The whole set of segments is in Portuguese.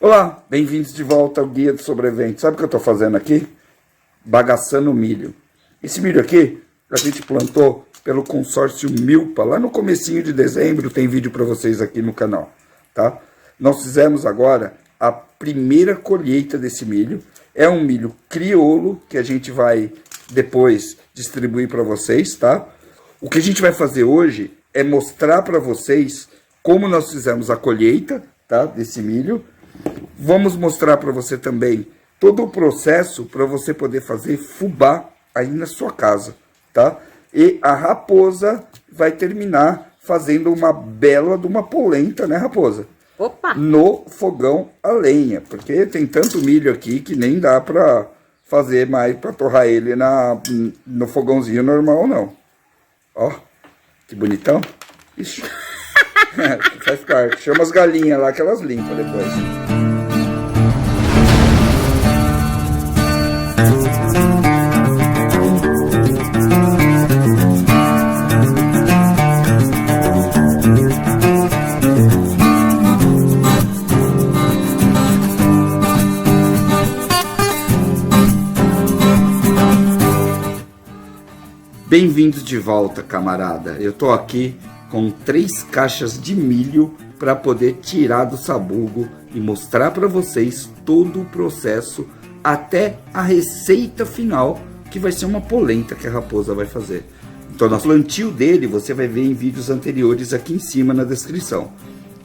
Olá, bem-vindos de volta ao Guia do Sobrevivente. Sabe o que eu estou fazendo aqui? Bagaçando milho. Esse milho aqui, a gente plantou pelo consórcio Milpa, lá no comecinho de dezembro, tem vídeo para vocês aqui no canal, tá? Nós fizemos agora a primeira colheita desse milho. É um milho crioulo, que a gente vai depois distribuir para vocês, tá? O que a gente vai fazer hoje é mostrar para vocês como nós fizemos a colheita, tá, desse milho. Vamos mostrar para você também todo o processo para você poder fazer fubá aí na sua casa, tá? E a Raposa vai terminar fazendo uma bela de uma polenta, né, Raposa? Opa! No fogão a lenha, porque tem tanto milho aqui que nem dá para fazer mais, para torrar ele no fogãozinho normal, não. Ó, que bonitão. Ixi. Faz parte. Chama as galinhas lá que elas limpam depois. Bem-vindos de volta, camarada. Eu tô aqui com 3 caixas de milho para poder tirar do sabugo e mostrar para vocês todo o processo até a receita final, que vai ser uma polenta que a Raposa vai fazer. Então, o plantio dele você vai ver em vídeos anteriores aqui em cima na descrição.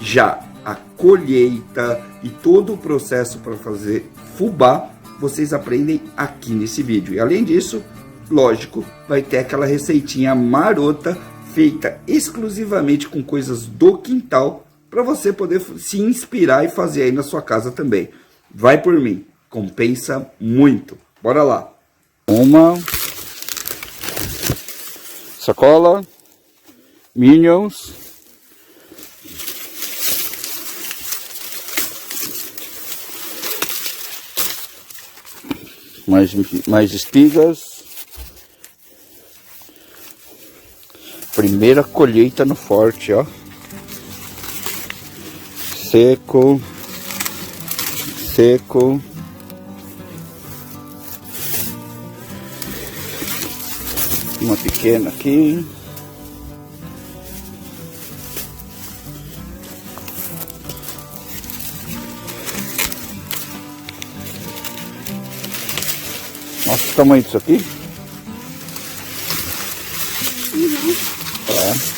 Já a colheita e todo o processo para fazer fubá, vocês aprendem aqui nesse vídeo. E além disso, lógico, vai ter aquela receitinha marota feita exclusivamente com coisas do quintal para você poder se inspirar e fazer aí na sua casa também. Vai por mim, compensa muito. Bora lá. Uma sacola Minions, mais espigas. Primeira colheita no forte, ó. Seco. Seco. Uma pequena aqui. Nossa, o tamanho disso aqui. É.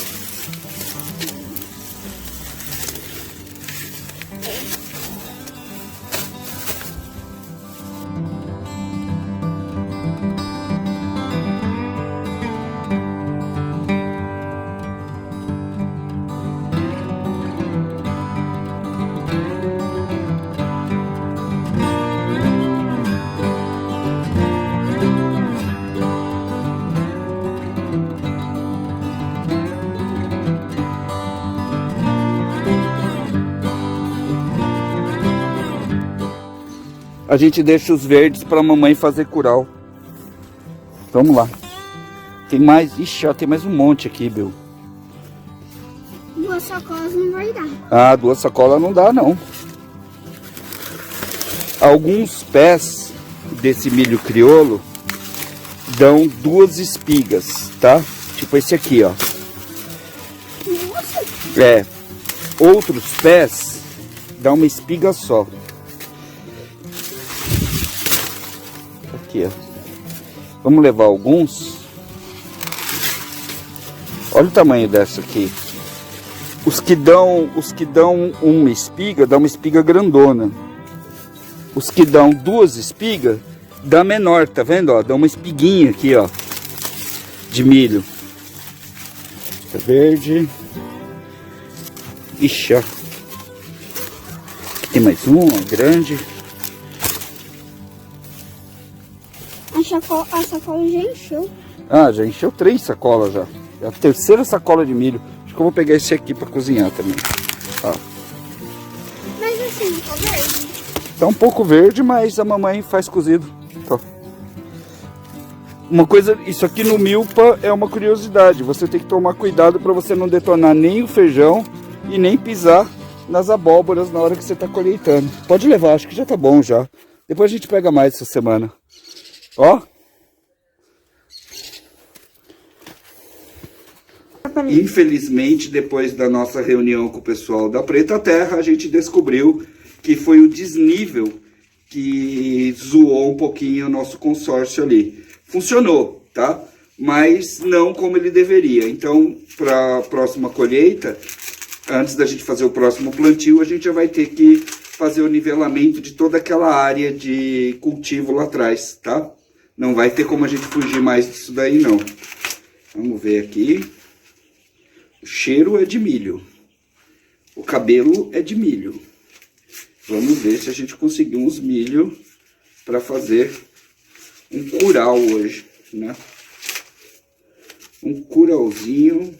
A gente deixa os verdes para a mamãe fazer curau. Vamos lá. Tem mais... Ixi, ó, tem mais um monte aqui, Bill. 2 sacolas não vai dar. Ah, 2 sacolas não dá, não. Alguns pés desse milho crioulo dão 2 espigas, tá? Tipo esse aqui, ó. Nossa! É. Outros pés dão uma espiga só. Aqui, ó. Vamos levar alguns. Olha o tamanho dessa aqui. Os que dão uma espiga, dá uma espiga grandona. Os que dão 2 espigas, dá menor, tá vendo? Ó, dá uma espiguinha aqui, ó, de milho. Tá verde. Ixi, ó. Aqui tem mais uma grande. A sacola já encheu. Ah, já encheu 3 sacolas já. É a 3ª sacola de milho. Acho que eu vou pegar esse aqui para cozinhar também. Ó. Mas assim, tá verde? Tá um pouco verde, mas a mamãe faz cozido. Ó. Uma coisa, isso aqui no Milpa é uma curiosidade. Você tem que tomar cuidado para você não detonar nem o feijão e nem pisar nas abóboras na hora que você tá colheitando. Pode levar, acho que já tá bom já. Depois a gente pega mais essa semana. Ó. Infelizmente, depois da nossa reunião com o pessoal da Preta Terra, a gente descobriu que foi o desnível que zoou um pouquinho o nosso consórcio ali. Funcionou, tá? Mas não como ele deveria. Então, para a próxima colheita, antes da gente fazer o próximo plantio, a gente já vai ter que fazer o nivelamento de toda aquela área de cultivo lá atrás, tá? Não vai ter como a gente fugir mais disso daí, não. Vamos ver aqui. O cheiro é de milho. O cabelo é de milho. Vamos ver se a gente conseguiu uns milho para fazer um curau hoje, né? Um curauzinho.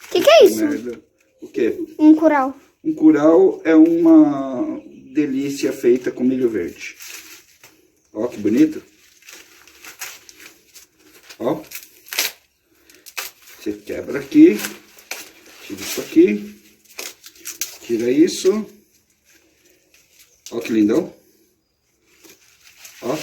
Que é isso? Merda. O quê? Um curau. Um curau é uma delícia feita com milho verde. Ó, que bonito. Ó. Você quebra aqui. Tira isso aqui. Tira isso. Ó que lindão. Ó.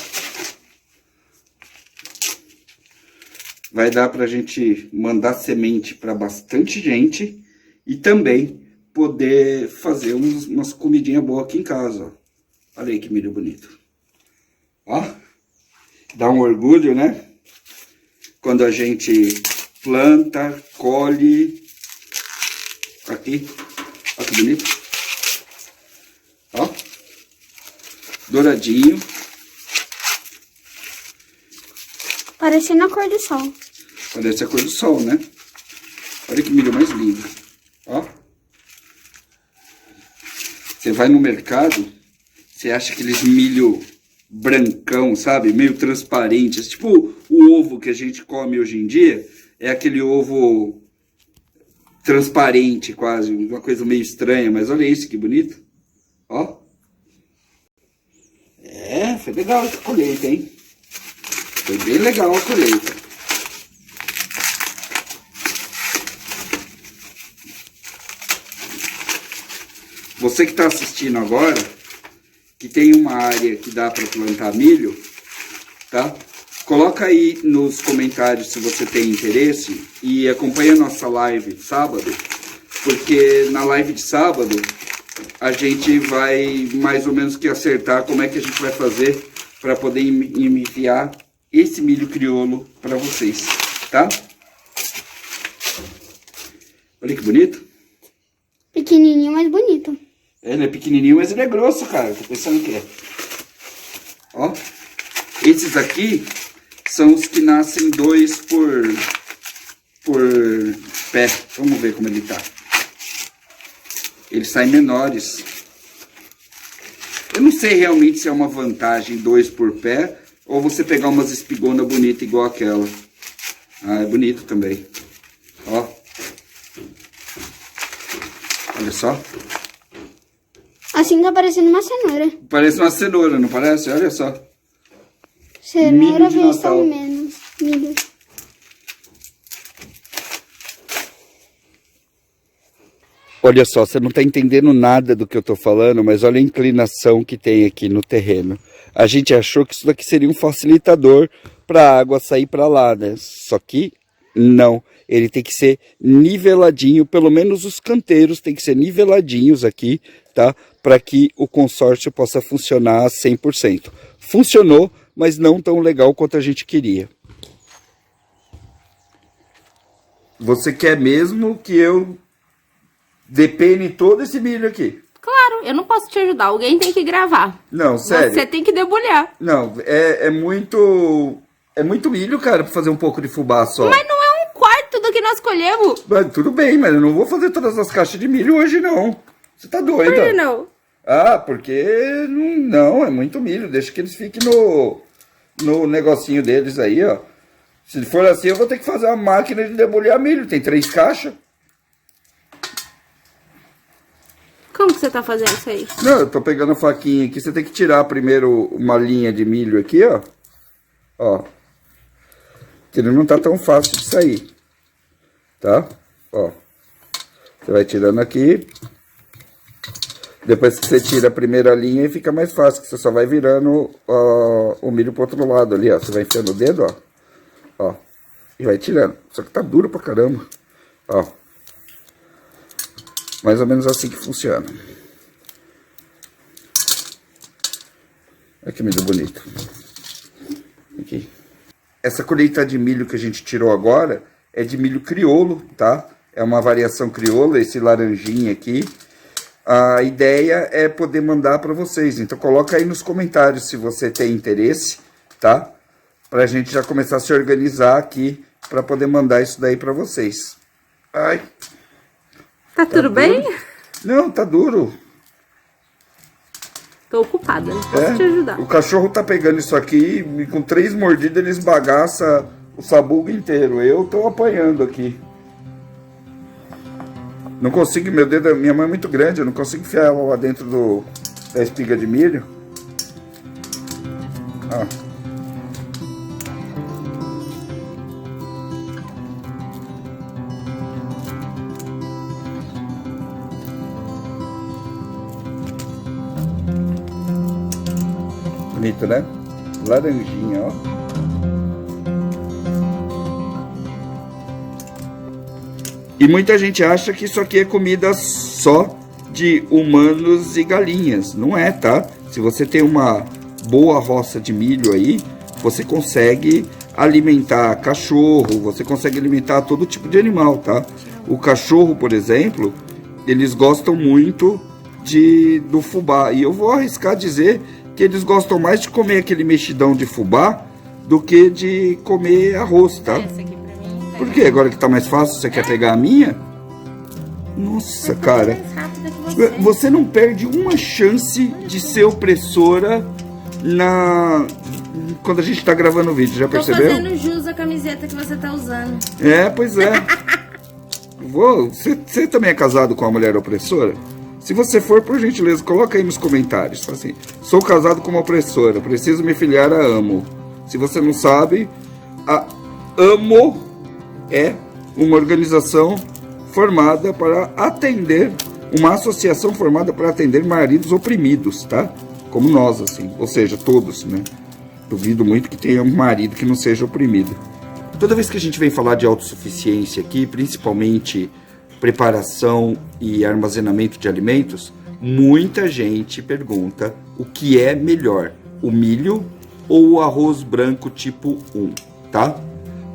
Vai dar pra gente mandar semente para bastante gente. E também poder fazer umas comidinhas boas aqui em casa, ó. Olha aí que milho bonito. Ó. Dá um orgulho, né? Quando a gente planta, colhe. Aqui, olha que bonito. Ó, douradinho. Parecendo a cor do sol. Parece a cor do sol, né? Olha que milho mais lindo. Ó. Você vai no mercado, você acha aqueles milho brancão, sabe? Meio transparentes. Tipo o ovo que a gente come hoje em dia. É aquele ovo transparente quase, uma coisa meio estranha, mas olha isso que bonito. Ó. É, foi legal essa colheita, hein? Foi bem legal a colheita. Você que está assistindo agora, que tem uma área que dá para plantar milho, tá? Coloca aí nos comentários se você tem interesse e acompanha a nossa live de sábado, porque na live de sábado a gente vai mais ou menos que acertar como é que a gente vai fazer para poder enviar esse milho crioulo para vocês, tá? Olha que bonito. Pequenininho, mas bonito. Ele é pequenininho, mas ele é grosso, cara. Tô pensando que é. Ó, esses aqui são os que nascem 2 por pé. Vamos ver como ele tá. Eles saem menores. Eu não sei realmente se é uma vantagem 2 por pé ou você pegar umas espigonas bonitas igual aquela. Ah, é bonito também. Ó. Olha só. Assim tá parecendo uma cenoura. Parece uma cenoura, não parece? Olha só. Cenoura Milho de versão Natal. menos. Milho. Olha só, você não está entendendo nada do que eu estou falando, mas olha a inclinação que tem aqui no terreno. A gente achou que isso daqui seria um facilitador para a água sair para lá, né? Só que não. Ele tem que ser niveladinho, pelo menos os canteiros tem que ser niveladinhos aqui, tá? Para que o consórcio possa funcionar a 100%. Funcionou, mas não tão legal quanto a gente queria. Você quer mesmo que eu depene todo esse milho aqui? Claro, eu não posso te ajudar. Alguém tem que gravar. Não, sério. Você tem que debulhar. Não, é muito milho, cara, pra fazer um pouco de fubá só. Mas não é um quarto do que nós colhemos. Mas tudo bem, mas eu não vou fazer todas as caixas de milho hoje, não. Você tá doida? Por que não? Ah, porque não, é muito milho. Deixa que eles fiquem no negocinho deles aí, ó. Se for assim, eu vou ter que fazer uma máquina de debulhar milho. Tem 3 caixas. Como que você tá fazendo isso aí? Não, eu tô pegando a faquinha aqui. Você tem que tirar primeiro uma linha de milho aqui, ó. Ó. Que ele não tá tão fácil de sair. Tá? Ó. Você vai tirando aqui. Depois que você tira a primeira linha, fica mais fácil, que você só vai virando o milho pro outro lado ali, ó. Você vai enfiando o dedo, ó. Ó. E vai tirando. Só que tá duro pra caramba. Ó. Mais ou menos assim que funciona. Olha que milho bonito. Aqui. Essa colheita de milho que a gente tirou agora é de milho crioulo, tá? É uma variação crioula, esse laranjinha aqui. A ideia é poder mandar para vocês. Então coloca aí nos comentários se você tem interesse, tá? Pra gente já começar a se organizar aqui para poder mandar isso daí para vocês. Ai. Tá tudo bem? Não, tá duro. Tô ocupada, não posso te ajudar. O cachorro tá pegando isso aqui e com 3 mordidas ele esbagaça o sabugo inteiro. Eu tô apanhando aqui. Não consigo, meu dedo, minha mão é muito grande, eu não consigo enfiar ela lá dentro da espiga de milho. Ó. Bonito, né? Laranjinha, ó. E muita gente acha que isso aqui é comida só de humanos e galinhas. Não é, tá? Se você tem uma boa roça de milho aí, você consegue alimentar cachorro, você consegue alimentar todo tipo de animal, tá? O cachorro, por exemplo, eles gostam muito do fubá. E eu vou arriscar dizer que eles gostam mais de comer aquele mexidão de fubá do que de comer arroz, tá? Essa aqui pra mim. Por quê? Agora que tá mais fácil, você quer pegar a minha? Nossa, cara. Você não perde uma chance de ser opressora quando a gente tá gravando o vídeo, já percebeu? Tô fazendo jus à camiseta que você tá usando. É, pois é. Você também é casado com uma mulher opressora? Se você for, por gentileza, coloca aí nos comentários. Fala assim, sou casado com uma opressora, preciso me filiar a AMO. Se você não sabe, a AMO é uma organização formada para atender, uma associação formada para atender maridos oprimidos, tá? Como nós, assim, ou seja, todos, né? Duvido muito que tenha um marido que não seja oprimido. Toda vez que a gente vem falar de autossuficiência aqui, principalmente preparação e armazenamento de alimentos, muita gente pergunta o que é melhor, o milho ou o arroz branco tipo 1, tá?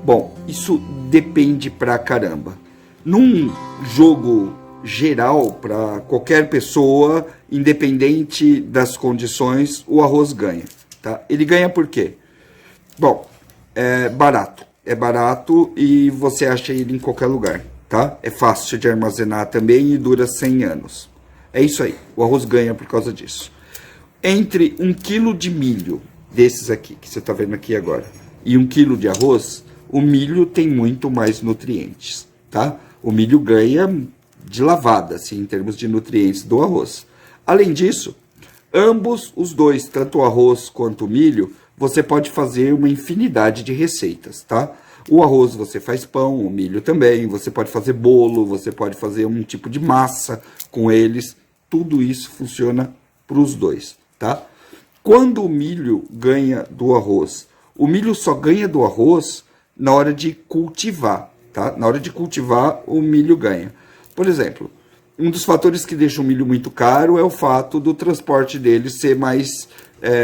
Bom, isso depende pra caramba. Num jogo geral, para qualquer pessoa, independente das condições, o arroz ganha, tá? Ele ganha por quê? Bom, é barato. É barato e você acha ele em qualquer lugar, tá? É fácil de armazenar também e dura 100 anos. É isso aí, o arroz ganha por causa disso. Entre 1 quilo de milho, desses aqui, que você tá vendo aqui agora, e 1 quilo de arroz, o milho tem muito mais nutrientes, tá? O milho ganha de lavada, assim, em termos de nutrientes do arroz. Além disso, ambos os dois, tanto o arroz quanto o milho, você pode fazer uma infinidade de receitas, tá? O arroz você faz pão, o milho também, você pode fazer bolo, você pode fazer um tipo de massa com eles. Tudo isso funciona para os dois, tá? Quando o milho ganha do arroz, o milho só ganha do arroz na hora de cultivar, tá? Na hora de cultivar, o milho ganha. Por exemplo, um dos fatores que deixa o milho muito caro é o fato do transporte dele ser mais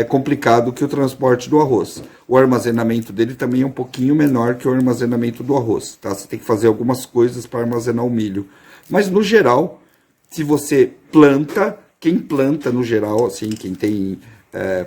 complicado que o transporte do arroz. O armazenamento dele também é um pouquinho menor que o armazenamento do arroz, tá? Você tem que fazer algumas coisas para armazenar o milho. Mas, no geral, se você planta, quem planta, no geral, assim, quem tem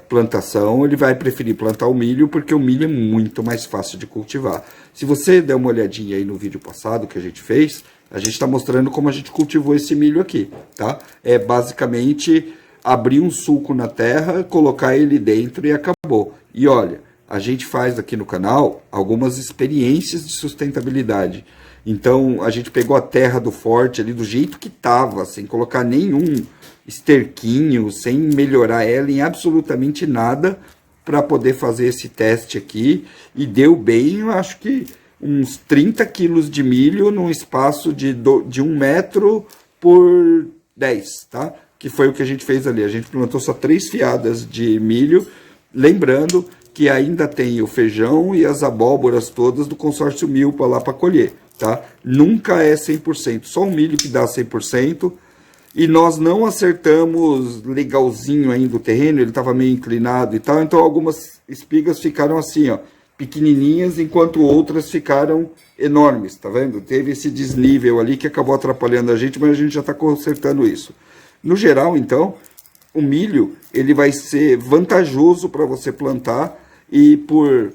plantação, ele vai preferir plantar o milho, porque o milho é muito mais fácil de cultivar. Se você der uma olhadinha aí no vídeo passado que a gente fez, a gente está mostrando como a gente cultivou esse milho aqui, tá? É basicamente abrir um sulco na terra, colocar ele dentro e acabou. E olha, a gente faz aqui no canal algumas experiências de sustentabilidade. Então, a gente pegou a terra do forte ali do jeito que estava, sem colocar nenhum esterquinho, sem melhorar ela em absolutamente nada, para poder fazer esse teste aqui. E deu bem, eu acho que uns 30 quilos de milho num espaço de 1 metro por 10, tá? que foi o que a gente fez ali. A gente plantou só 3 fiadas de milho, lembrando que ainda tem o feijão e as abóboras todas do consórcio Milpa lá para colher, tá? Nunca é 100%, só o milho que dá 100%. E nós não acertamos legalzinho ainda o terreno, ele estava meio inclinado e tal, então algumas espigas ficaram assim, ó, pequenininhas, enquanto outras ficaram enormes, tá vendo? Teve esse desnível ali que acabou atrapalhando a gente, mas a gente já está consertando isso. No geral, então, o milho, ele vai ser vantajoso para você plantar e por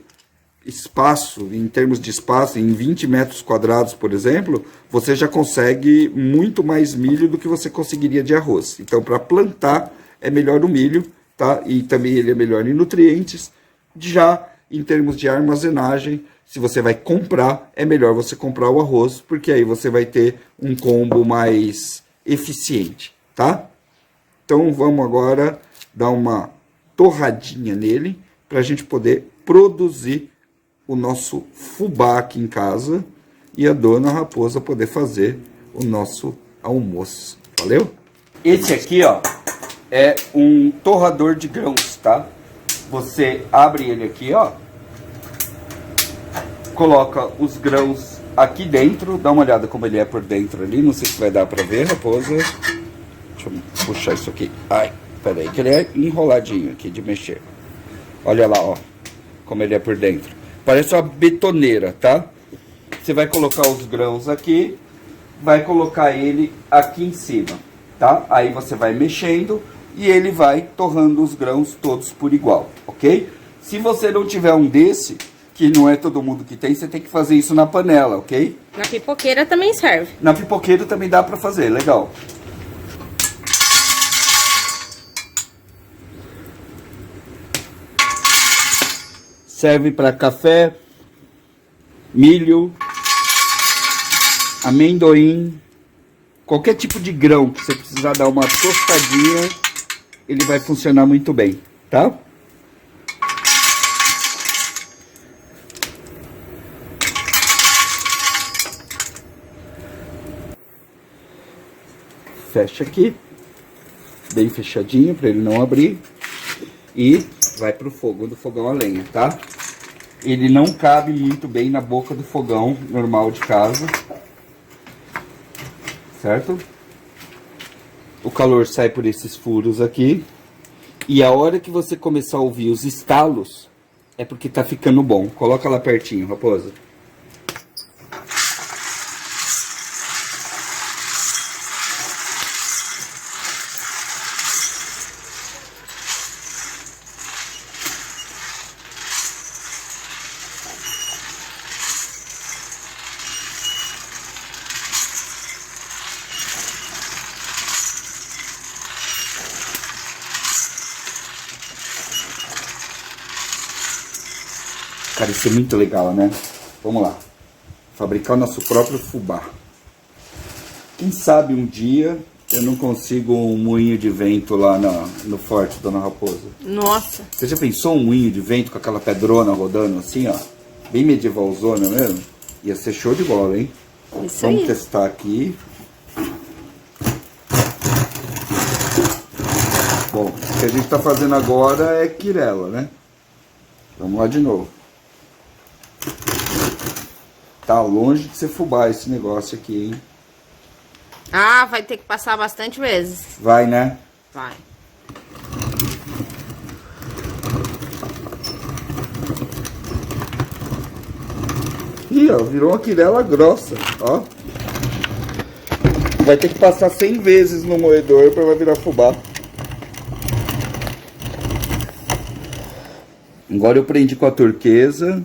espaço, em termos de espaço, em 20 metros quadrados, por exemplo, você já consegue muito mais milho do que você conseguiria de arroz. Então, para plantar, é melhor o milho, tá? E também ele é melhor em nutrientes. Já em termos de armazenagem, se você vai comprar, é melhor você comprar o arroz, porque aí você vai ter um combo mais eficiente, tá? Então, vamos agora dar uma torradinha nele, para a gente poder produzir o nosso fubá aqui em casa e a dona Raposa poder fazer o nosso almoço. Valeu? Esse aqui, ó, é um torrador de grãos, tá? Você abre ele aqui, ó, coloca os grãos aqui dentro, dá uma olhada como ele é por dentro ali, não sei se vai dar pra ver, Raposa. Deixa eu puxar isso aqui. Ai, peraí, que ele é enroladinho aqui de mexer. Olha lá, ó, como ele é por dentro. Parece uma betoneira, tá? Você vai colocar os grãos aqui, vai colocar ele aqui em cima, tá? Aí você vai mexendo e ele vai torrando os grãos todos por igual, ok? Se você não tiver um desse, que não é todo mundo que tem, você tem que fazer isso na panela, ok? Na pipoqueira também serve. Na pipoqueira também dá pra fazer, legal. Serve para café, milho, amendoim, qualquer tipo de grão que você precisar dar uma tostadinha, ele vai funcionar muito bem, tá? Fecha aqui, bem fechadinho para ele não abrir e vai pro fogo do fogão a lenha, tá? Ele não cabe muito bem na boca do fogão normal de casa, certo? O calor sai por esses furos aqui e a hora que você começar a ouvir os estalos é porque tá ficando bom. Coloca lá pertinho, Raposa. Cara, isso é muito legal, né? Vamos lá. Fabricar o nosso próprio fubá. Quem sabe um dia eu não consigo um moinho de vento lá no forte, Dona Raposa. Nossa. Você já pensou um moinho de vento com aquela pedrona rodando assim, ó? Bem medievalzona mesmo? Ia ser show de bola, hein? Isso Vamos aí. testar aqui. Bom, o que a gente tá fazendo agora é quirela, né? Vamos lá de novo. Tá longe de ser fubá esse negócio aqui, hein? Ah, vai ter que passar bastante vezes. Vai, né? Vai. Ih, ó, virou uma quirela grossa, ó. Vai ter que passar 100 vezes no moedor pra vai virar fubá. Agora eu prendi com a turquesa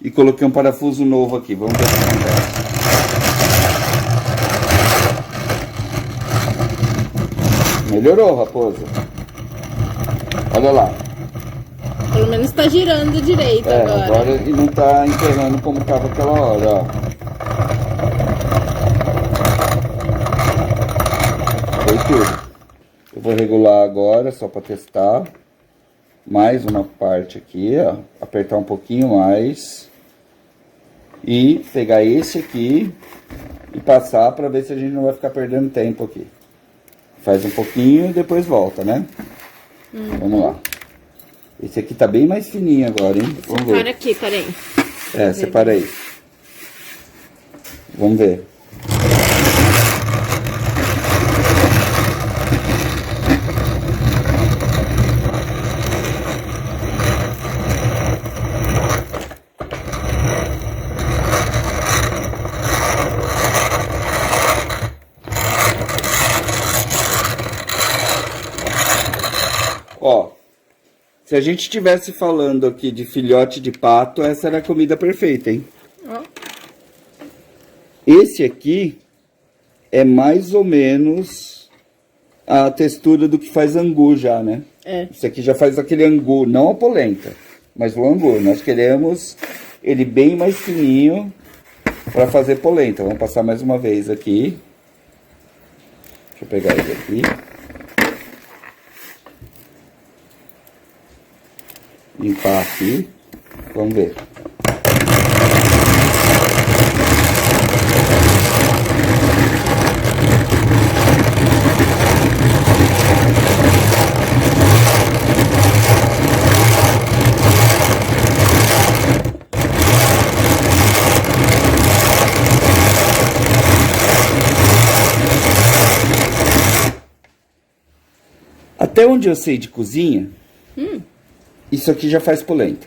e coloquei um parafuso novo aqui. Vamos ver o que acontece. Melhorou, Raposa. Olha lá. Pelo menos tá girando direito agora. Agora ele não tá enterrando como tava aquela hora, ó. Foi tudo. Eu vou regular agora, só para testar. Mais uma parte aqui, ó. Apertar um pouquinho mais. E pegar esse aqui e passar para ver se a gente não vai ficar perdendo tempo aqui. Faz um pouquinho e depois volta, né? Vamos lá. Esse aqui tá bem mais fininho agora, hein? Vamos ver. Separa aqui, peraí. Separa aí. Vamos ver. Ó, se a gente estivesse falando aqui de filhote de pato, essa era a comida perfeita, hein? Esse aqui é mais ou menos a textura do que faz angu já, né? Isso aqui já faz aquele angu, não a polenta, mas o angu. Nós queremos ele bem mais fininho para fazer polenta. Vamos passar mais uma vez aqui. Deixa eu pegar ele aqui. Limpar aqui. Vamos ver. Até onde eu sei de cozinha, isso aqui já faz polenta.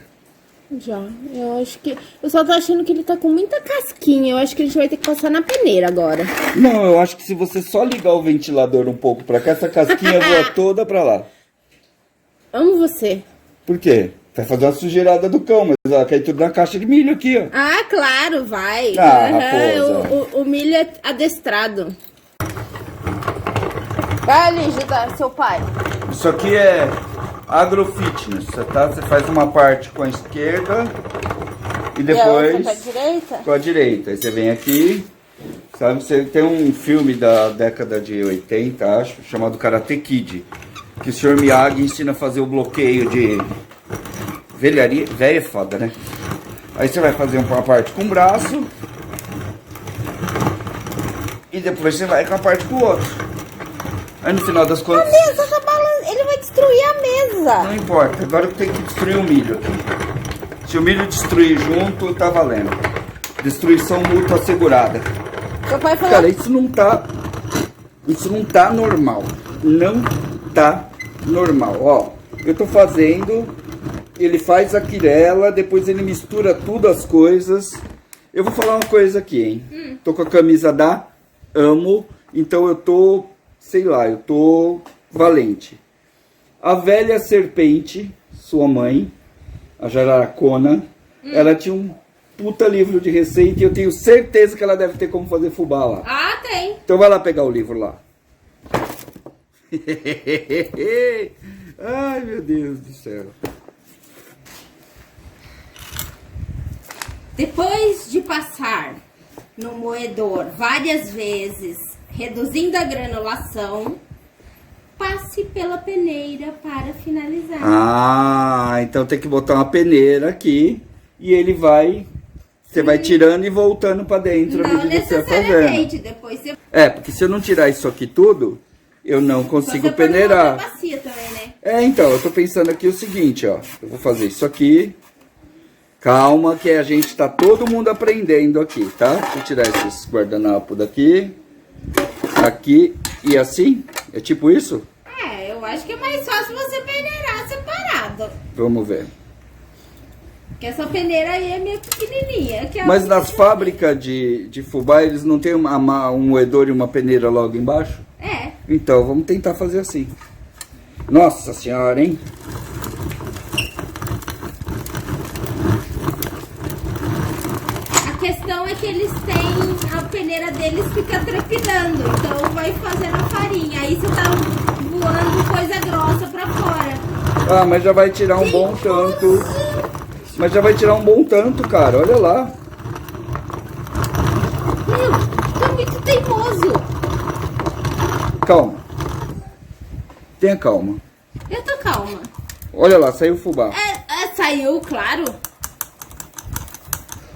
Já, eu acho que... Eu só tô achando que ele tá com muita casquinha. Eu acho que a gente vai ter que passar na peneira agora. Não, eu acho que se você só ligar o ventilador um pouco pra cá, essa casquinha voa toda pra lá. Amo você. Por quê? Vai fazer uma sujeirada do cão, mas ela cai tudo na caixa de milho aqui, ó. Ah, claro, vai. Raposa. O milho é adestrado. Vai ali ajudar seu pai. Isso aqui é agrofitness, tá? Você faz uma parte com a esquerda e depois com a direita? Com a direita. Aí você vem aqui, sabe? Você tem um filme da década de 80, acho, chamado Karate Kid, que o Sr. Miyagi ensina a fazer o bloqueio de velharia. Velha é foda, né? Aí você vai fazer uma parte com o braço e depois você vai com a parte com o outro. Aí no final das contas... A mesa tá balançando. Ele vai destruir a mesa. Não importa, agora eu tenho que destruir o milho aqui. Se o milho destruir junto, tá valendo. Destruição mútua assegurada. Seu pai falou... Cara, isso não tá normal. Não tá normal. Ó, eu tô fazendo, ele faz a quirela, depois ele mistura tudo as coisas. Eu vou falar uma coisa aqui, hein? Tô com a camisa da Amo, então eu tô... Sei lá, eu tô valente. A velha serpente, sua mãe, a Jararacona, ela tinha um puta livro de receita e eu tenho certeza que ela deve ter como fazer fubá lá. Ah, tem. Então vai lá pegar o livro lá. Ai, meu Deus do céu. Depois de passar no moedor várias vezes, reduzindo a granulação, passe pela peneira para finalizar. Ah, então tem que botar uma peneira aqui e ele vai... Você vai tirando e voltando para dentro. Não necessariamente, depois você... Porque se eu não tirar isso aqui tudo, eu não consigo você peneirar. bacia também, né? Então, eu tô pensando aqui o seguinte, ó. Eu vou fazer isso aqui. Calma, que a gente tá todo mundo aprendendo aqui, tá? Deixa eu tirar esses guardanapos daqui. Aqui e assim? É tipo isso? Eu acho que é mais fácil você peneirar separado. Vamos ver. Porque essa peneira aí é meio pequenininha. Mas nas fábricas de fubá, eles não tem um moedor e uma peneira logo embaixo? Então, vamos tentar fazer assim. Nossa senhora, hein? A questão é que eles têm... A peneira deles fica trepidando. Então vai fazendo a farinha. Aí você tá voando coisa grossa pra fora. Ah, mas já vai tirar um bom tanto. Mas já vai tirar um bom tanto, cara. Olha lá. Meu, tá muito teimoso. Calma. Tenha calma. Eu tô calma. Olha lá, saiu o fubá. Saiu, claro.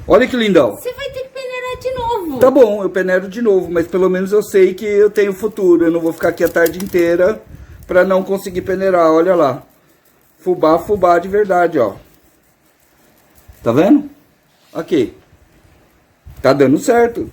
Olha que lindão. Você vai ter que peneirar de novo. novo. Tá bom, eu peneiro de novo, mas pelo menos eu sei que eu tenho futuro. Eu não vou ficar aqui a tarde inteira pra não conseguir peneirar, olha lá. Fubá, fubá de verdade, ó. Tá vendo? Aqui. Tá dando certo.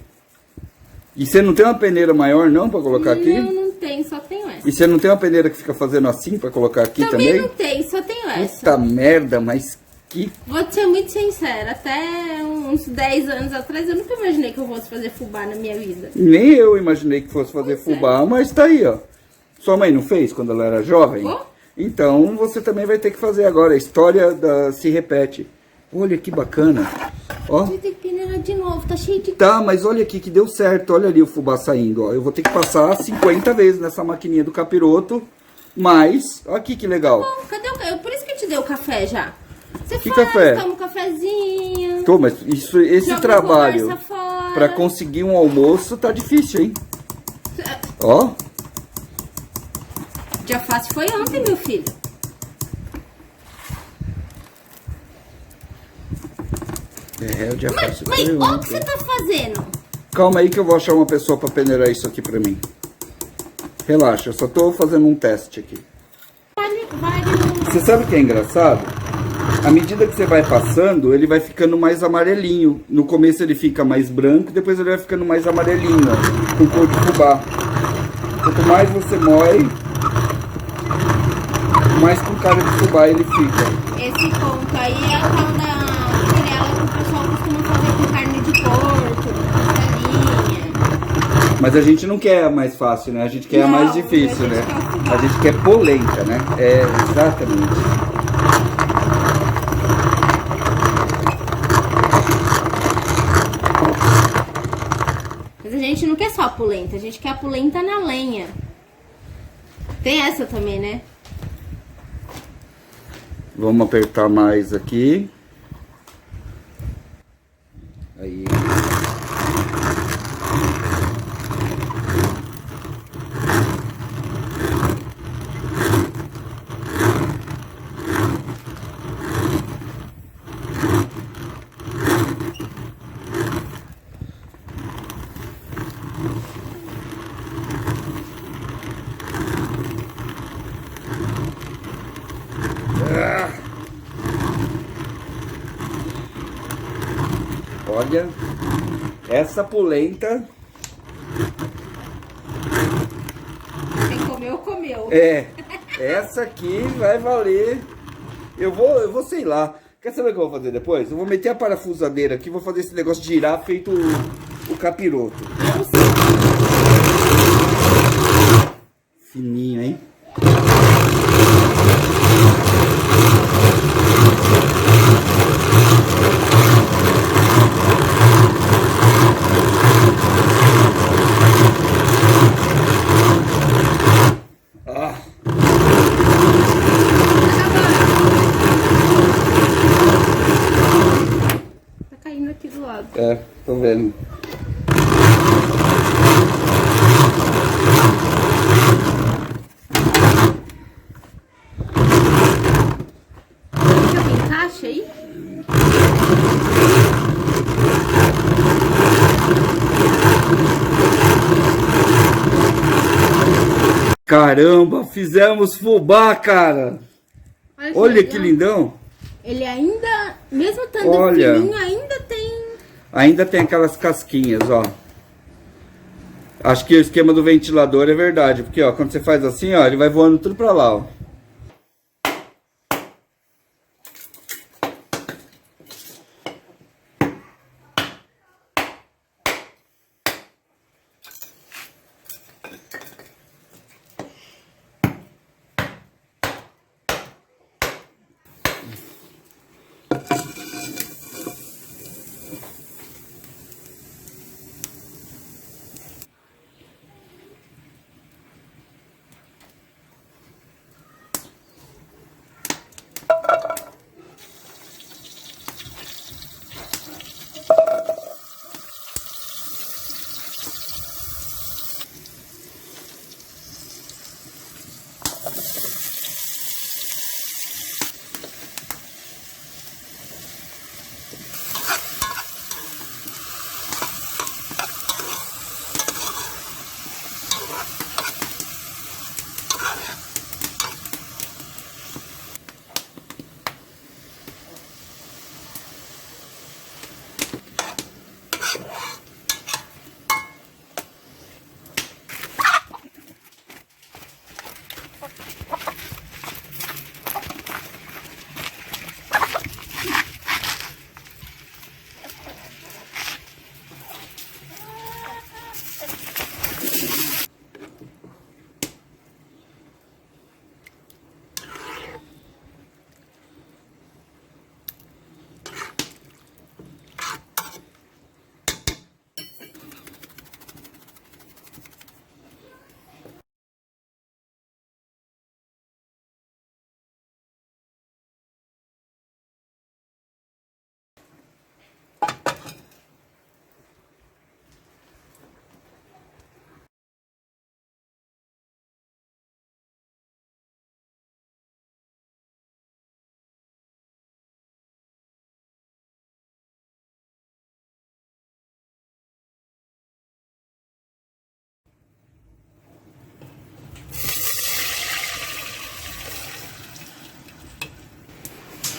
E você não tem uma peneira maior não pra colocar aqui? Não tem, só tenho essa. E você não tem uma peneira que fica fazendo assim pra colocar aqui também? Também não tem, só tenho essa. Puta merda, mas que... Vou te ser muito sincera, até uns 10 anos atrás eu nunca imaginei que eu fosse fazer fubá na minha vida. Nem eu imaginei que fosse fazer fubá, mas tá aí, ó. Sua mãe não fez quando ela era jovem? Oh. Então você também vai ter que fazer agora. A história se repete. Olha que bacana. Ó. Vai ter que peneirar de novo, tá cheio de... Tá, mas olha aqui que deu certo. Olha ali o fubá saindo, ó. Eu vou ter que passar 50 vezes nessa maquininha do capiroto. Mas, olha aqui que legal. Bom, cadê o... Por isso que eu te dei o café já. Você Que faz, café? toma um cafezinho. Tô, mas esse joga trabalho conversa fora. pra conseguir um almoço tá difícil, hein? Ó. Dia fácil foi ontem, meu filho. É, o dia fácil. Mas foi olha o que ontem. você tá fazendo. Calma aí que eu vou achar uma pessoa pra peneirar isso aqui pra mim. Relaxa, eu só tô fazendo um teste aqui. Você sabe o que é engraçado? À medida que você vai passando, ele vai ficando mais amarelinho. No começo ele fica mais branco, depois ele vai ficando mais amarelinho, ó, com cor de fubá. Quanto mais você moe, mais com cara de fubá ele fica. Esse ponto aí é a tal da panela que o pessoal costuma fazer com carne de porco, galinha. Mas a gente não quer a mais fácil, né? A gente quer a mais difícil, né? A gente quer polenta, né? É, exatamente. Mas a gente não quer só a polenta, a gente quer a polenta na lenha. Tem essa também, né? Vamos apertar mais aqui. Aí. Olha, essa polenta Quem comeu, comeu. é, essa aqui vai valer. Eu vou, sei lá. Quer saber o que eu vou fazer depois? Eu vou meter a parafusadeira aqui, vou fazer esse negócio girar feito o capiroto. Fininho, hein? Tá caindo aqui do lado. É, tô vendo. Deixa eu encaixa aí. Caramba, fizemos fubá, cara. Olha que lindão. Ele ainda, mesmo estando Olha. fininho, ainda tem... Ainda tem aquelas casquinhas, ó. Acho que o esquema do ventilador é verdade. Porque, ó, quando você faz assim, ó, ele vai voando tudo pra lá, ó.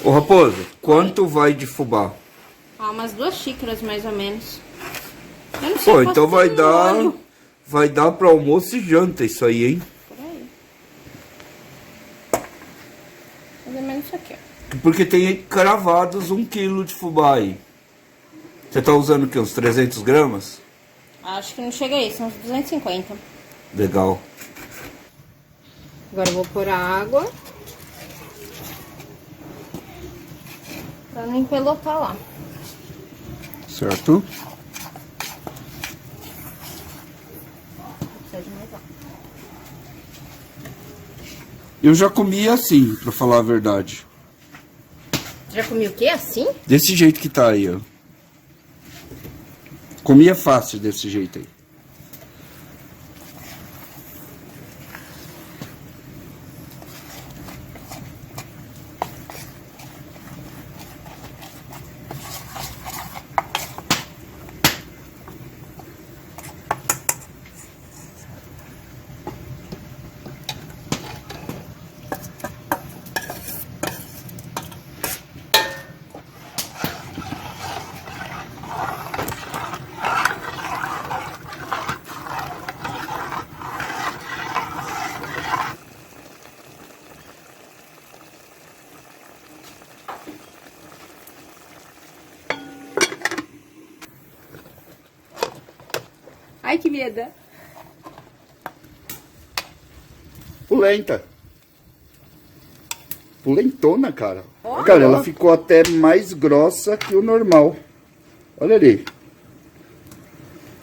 Ô Raposo, quanto vai de fubá? Ó, umas 2 xícaras mais ou menos. Eu não sei, Pô, eu então posso vai ter um dar... molho. Vai dar pra almoço e janta isso aí, hein? Por aí. Mais ou menos isso aqui, ó. Porque tem cravados 1 quilo de fubá aí. Você tá usando o quê? Uns 300 gramas? Acho que não chega a isso, uns 250. Legal. Agora eu vou pôr a água. Pra não empelotar lá. Certo? Precisa de mais água. Eu já comi assim, pra falar a verdade. Já comi o quê? Assim? Desse jeito que tá aí, ó. Comia fácil desse jeito aí. Ai, que medo. Pulenta. Pulentona, cara. Olha. Cara, ela ficou até mais grossa que o normal. Olha ali.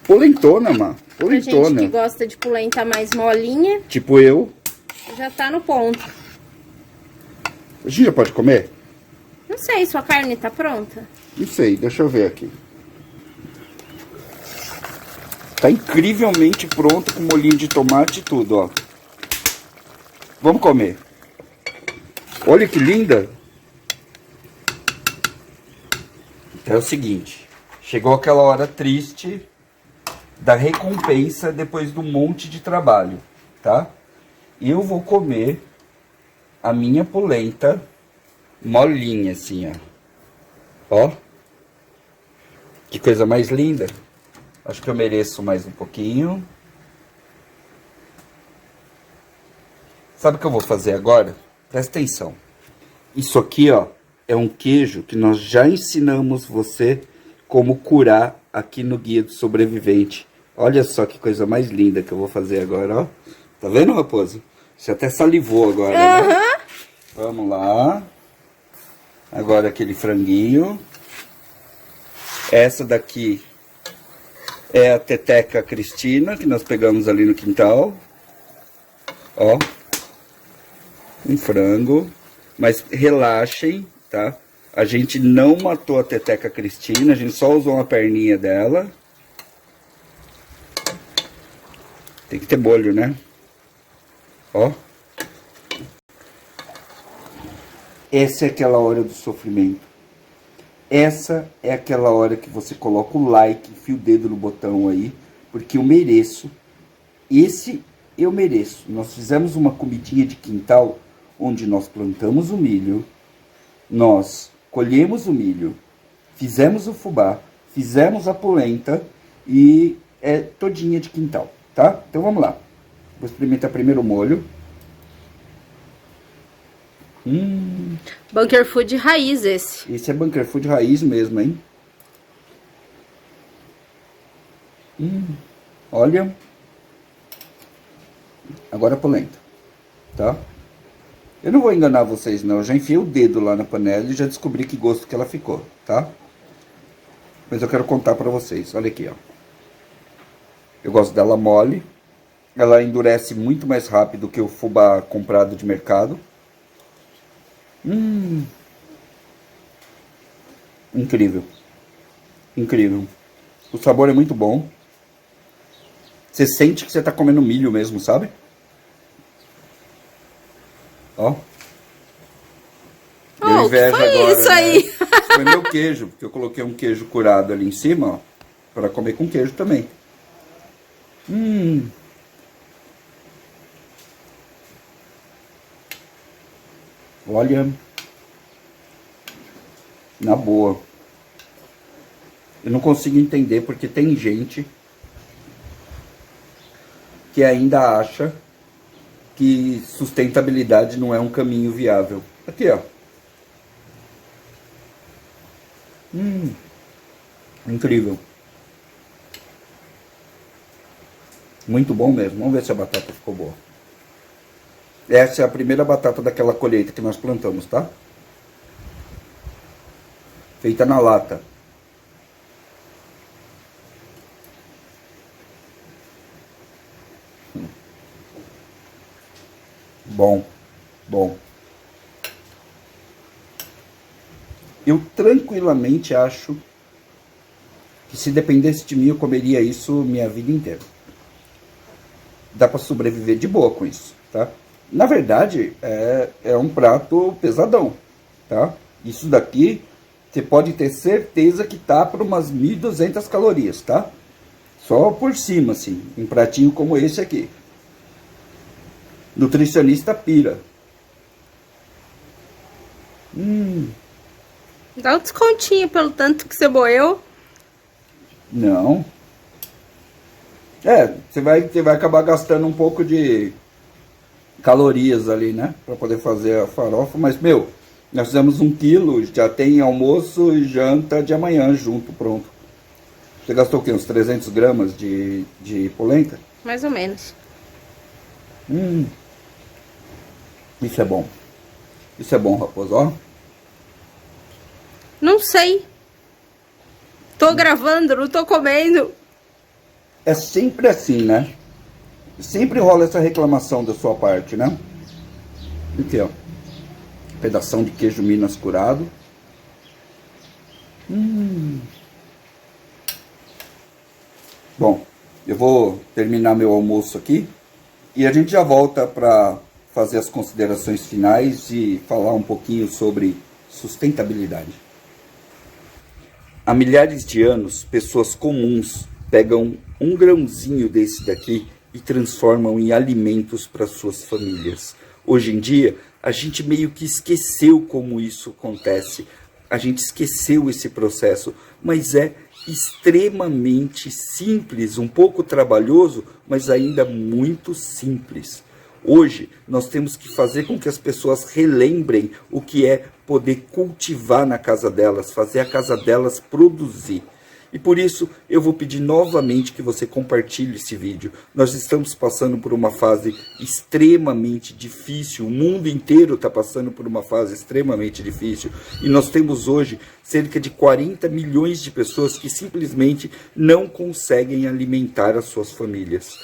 Polentona, mano. Pra gente que Polentona. gosta de polenta mais molinha, Tipo eu. já tá no ponto. A gente já pode comer? Não sei, sua carne tá pronta? Não sei, deixa eu ver aqui. Tá incrivelmente pronto com molhinho de tomate e tudo, ó. Vamos comer. Olha que linda. É o seguinte. Chegou aquela hora triste da recompensa depois do monte de trabalho, tá? Eu vou comer a minha polenta molinha assim, ó. Ó. Que coisa mais linda. Acho que eu mereço mais um pouquinho. Sabe o que eu vou fazer agora? Presta atenção. Isso aqui, ó, é um queijo que nós já ensinamos você como curar aqui no Guia do Sobrevivente. Olha só que coisa mais linda que eu vou fazer agora, ó. Tá vendo, Raposo? Você até salivou agora, né? Vamos lá. Agora aquele franguinho. Essa daqui é a Teteca Cristina, que nós pegamos ali no quintal. Ó. Um frango. Mas relaxem, tá? A gente não matou a Teteca Cristina, a gente só usou uma perninha dela. Tem que ter molho, né? Ó. Essa é aquela hora do sofrimento. Essa é aquela hora que você coloca o like, enfia o dedo no botão aí, porque eu mereço. Esse eu mereço. Nós fizemos uma comidinha de quintal, onde nós plantamos o milho, nós colhemos o milho, fizemos o fubá, fizemos a polenta e é todinha de quintal, tá? Então vamos lá. Vou experimentar primeiro o molho. Bunker Food raiz esse. Esse é Bunker Food raiz mesmo, hein? Olha. Agora a polenta, tá? Eu não vou enganar vocês, não. Eu já enfiei o dedo lá na panela e já descobri que gosto que ela ficou, tá? Mas eu quero contar pra vocês. Olha aqui, ó. Eu gosto dela mole. Ela endurece muito mais rápido que o fubá comprado de mercado. Incrível. Incrível. O sabor é muito bom. Você sente que você tá comendo milho mesmo, sabe? Ó. Deu inveja foi agora, isso né? aí? Foi meu queijo, porque eu coloquei um queijo curado ali em cima, ó. Pra comer com queijo também. Olha. Na boa. Eu não consigo entender porque tem gente que ainda acha que sustentabilidade não é um caminho viável. Aqui, ó. Incrível. Muito bom mesmo. Vamos ver se a batata ficou boa. Essa é a primeira batata daquela colheita que nós plantamos, tá? Feita na lata. Bom, bom. Eu tranquilamente acho que se dependesse de mim eu comeria isso minha vida inteira. Dá para sobreviver de boa com isso, tá? Na verdade, é um prato pesadão, tá? Isso daqui, você pode ter certeza que tá por umas 1.200 calorias, tá? Só por cima, assim, um pratinho como esse aqui. Nutricionista pira. Dá um descontinho pelo tanto que você moeu. Não. Você vai acabar gastando um pouco de calorias ali, né? Pra poder fazer a farofa. Mas, meu, nós fizemos 1 quilo, já tem almoço e janta de amanhã junto, pronto. Você gastou o quê? Uns 300 gramas de polenta? Mais ou menos. Isso é bom. Isso é bom, Raposo, ó. Não sei. Tô gravando, não tô comendo. É sempre assim, né? Sempre rola essa reclamação da sua parte, né? Aqui, ó. Pedação de queijo Minas curado. Bom, eu vou terminar meu almoço aqui. E a gente já volta para fazer as considerações finais e falar um pouquinho sobre sustentabilidade. Há milhares de anos, pessoas comuns pegam um grãozinho desse daqui e transformam em alimentos para suas famílias. Hoje em dia, a gente meio que esqueceu como isso acontece. A gente esqueceu esse processo, mas é extremamente simples, um pouco trabalhoso, mas ainda muito simples. Hoje, nós temos que fazer com que as pessoas relembrem o que é poder cultivar na casa delas, fazer a casa delas produzir. E por isso, eu vou pedir novamente que você compartilhe esse vídeo. Nós estamos passando por uma fase extremamente difícil. O mundo inteiro está passando por uma fase extremamente difícil. E nós temos hoje cerca de 40 milhões de pessoas que simplesmente não conseguem alimentar as suas famílias.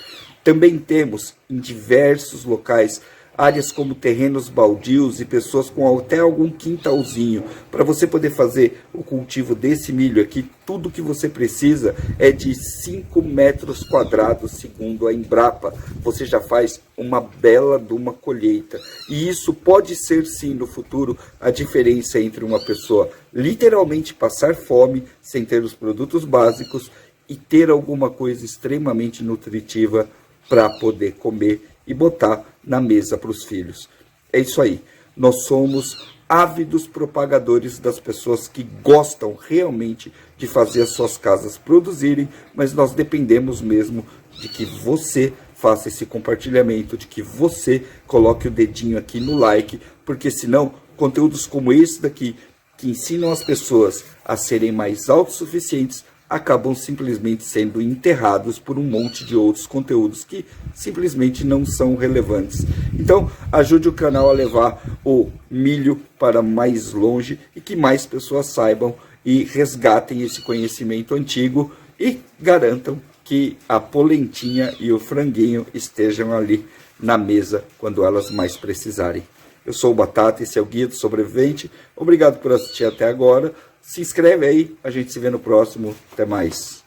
Também temos em diversos locais áreas como terrenos baldios e pessoas com até algum quintalzinho. Para você poder fazer o cultivo desse milho aqui, tudo que você precisa é de 5 metros quadrados, segundo a Embrapa. Você já faz uma bela de uma colheita. E isso pode ser sim no futuro a diferença entre uma pessoa literalmente passar fome sem ter os produtos básicos e ter alguma coisa extremamente nutritiva para poder comer e botar na mesa para os filhos. É isso aí. Nós somos ávidos propagadores das pessoas que gostam realmente de fazer as suas casas produzirem, mas nós dependemos mesmo de que você faça esse compartilhamento, de que você coloque o dedinho aqui no like, porque senão conteúdos como esse daqui, que ensinam as pessoas a serem mais autossuficientes, acabam simplesmente sendo enterrados por um monte de outros conteúdos que simplesmente não são relevantes. Então, ajude o canal a levar o milho para mais longe e que mais pessoas saibam e resgatem esse conhecimento antigo e garantam que a polentinha e o franguinho estejam ali na mesa quando elas mais precisarem. Eu sou o Batata, esse é o Guia do Sobrevivente. Obrigado por assistir até agora. Se inscreve aí, a gente se vê no próximo. Até mais.